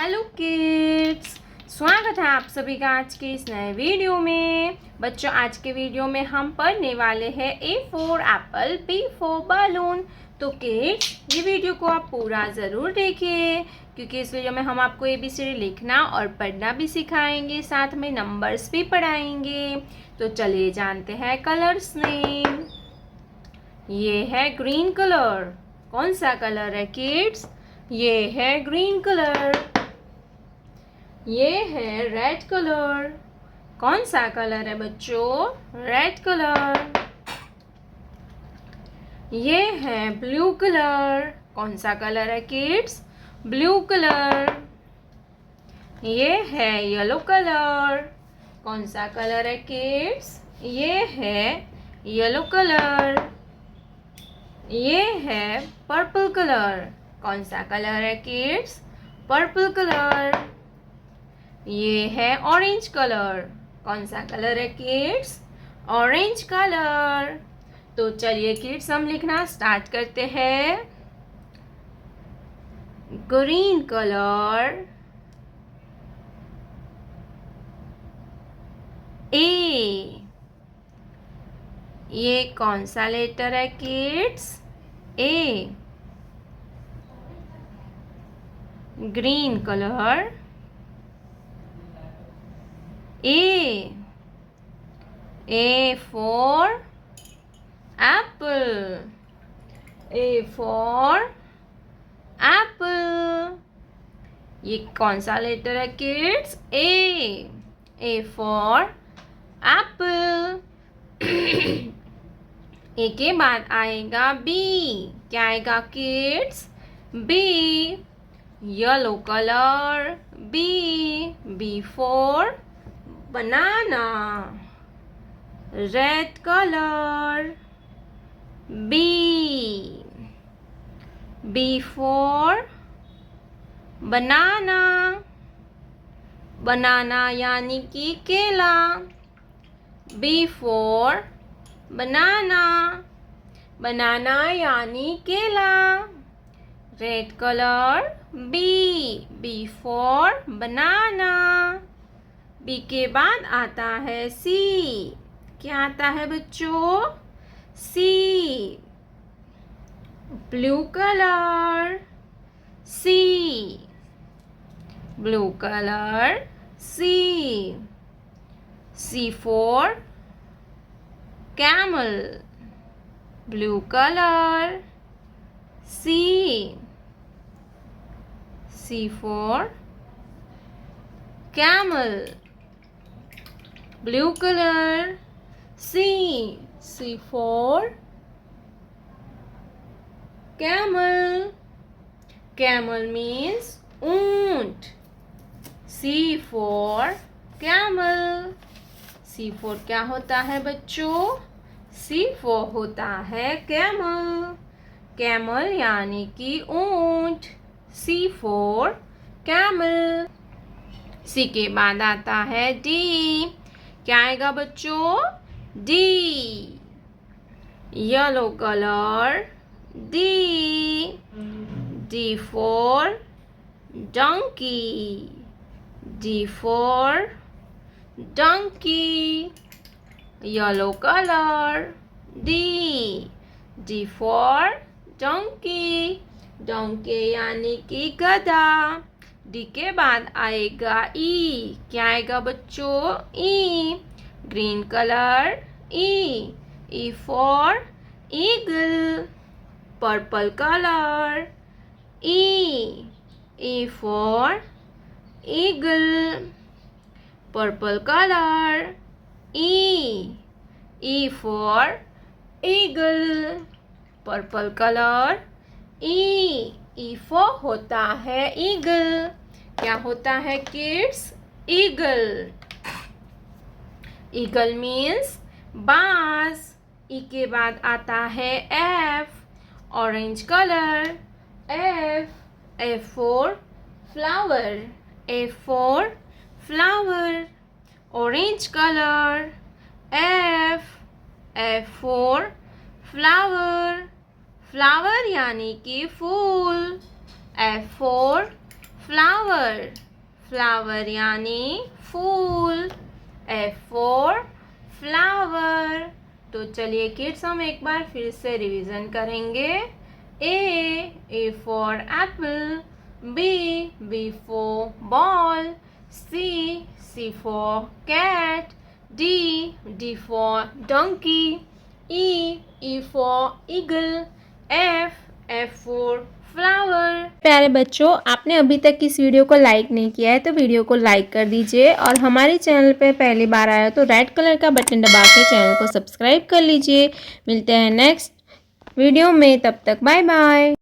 Hello kids, स्वागत है आप सभी का आज के इस नए वीडियो में। बच्चों, आज के वीडियो में हम पढ़ने वाले हैं A for apple, B for balloon. तो किड्स, ये वीडियो को आप पूरा ज़रूर देखिए, क्योंकि इस वीडियो में हम आपको ABCD लिखना और पढ़ना भी सिखाएंगे, साथ में नंबर्स भी पढ़ाएंगे। तो चलिए जानते हैं कलर्स नेम। ये है ग्रीन कलर। कौन सा कलर है किड्स? ये है ग्रीन कलर। ये है रेड कलर। कौन सा कलर है बच्चों? Red colour. ये है ब्लू कलर। कौन सा कलर है किड्स? Blue colour. ये है येलो कलर। कौन सा कलर है किड्स? ये है येलो कलर। ये है पर्पल कलर। कौन सा कलर है किड्स? Purple colour. ये है ऑरेंज कलर। कौन सा कलर है किड्स? Orange colour. तो चलिए किड्स, हम लिखना स्टार्ट करते हैं। ग्रीन कलर, ए। ये कौन सा लेटर है kids? A. Green colour, A. A for apple. A for apple. ये कौन सा लेटर है kids? A. A for apple. A के बाद आएगा B. क्या आएगा kids? B. Yellow colour, B. B for banana. Red color, B. B for banana. Banana यानी कि केला. B for banana. Banana यानी केला. Red color, B. B for banana. B के बाद आता है सी। क्या आता है बच्चों? C. Blue colour, C. Blue colour, C. C for camel. Blue colour, C. C for camel. Blue color, C. C for camel. Camel means ऊंट. C for camel. C for क्या होता है बच्चों? C for होता है camel. Camel यानी कि ऊंट. C for camel. सी के बाद आता है डी। क्या आएगा बच्चों? D. Yellow colour, D. D for donkey. D for donkey. Yellow colour, D. D for donkey. Donkey यानी कि गधा। डी के बाद आएगा ई। क्या आएगा बच्चों? E. Green colour, E. E for eagle. Purple colour, E. E for eagle. Purple colour, E. E for eagle. Purple colour, E. E for होता है ईगल। क्या होता है किड्स? ईगल। ईगल मीन्स बाज। ई के बाद आता है F. Orange colour, F. F for flower. F for flower. Orange colour, F. F for flower. Flower यानी कि फूल. F for फ्लावर, फ्लावर यानी फूल। F for flower. तो चलिए किड्स हम एक बार फिर से रिवीजन करेंगे। A for apple, B for ball, C for cat, D for donkey, E for eagle, F for flower. प्यारे बच्चों, आपने अभी तक इस वीडियो को लाइक नहीं किया है तो वीडियो को लाइक कर दीजिए और हमारे चैनल पे पहली बार आया तो रेड कलर का बटन दबा के चैनल को सब्सक्राइब कर लीजिए। मिलते हैं नेक्स्ट वीडियो में, तब तक बाय बाय।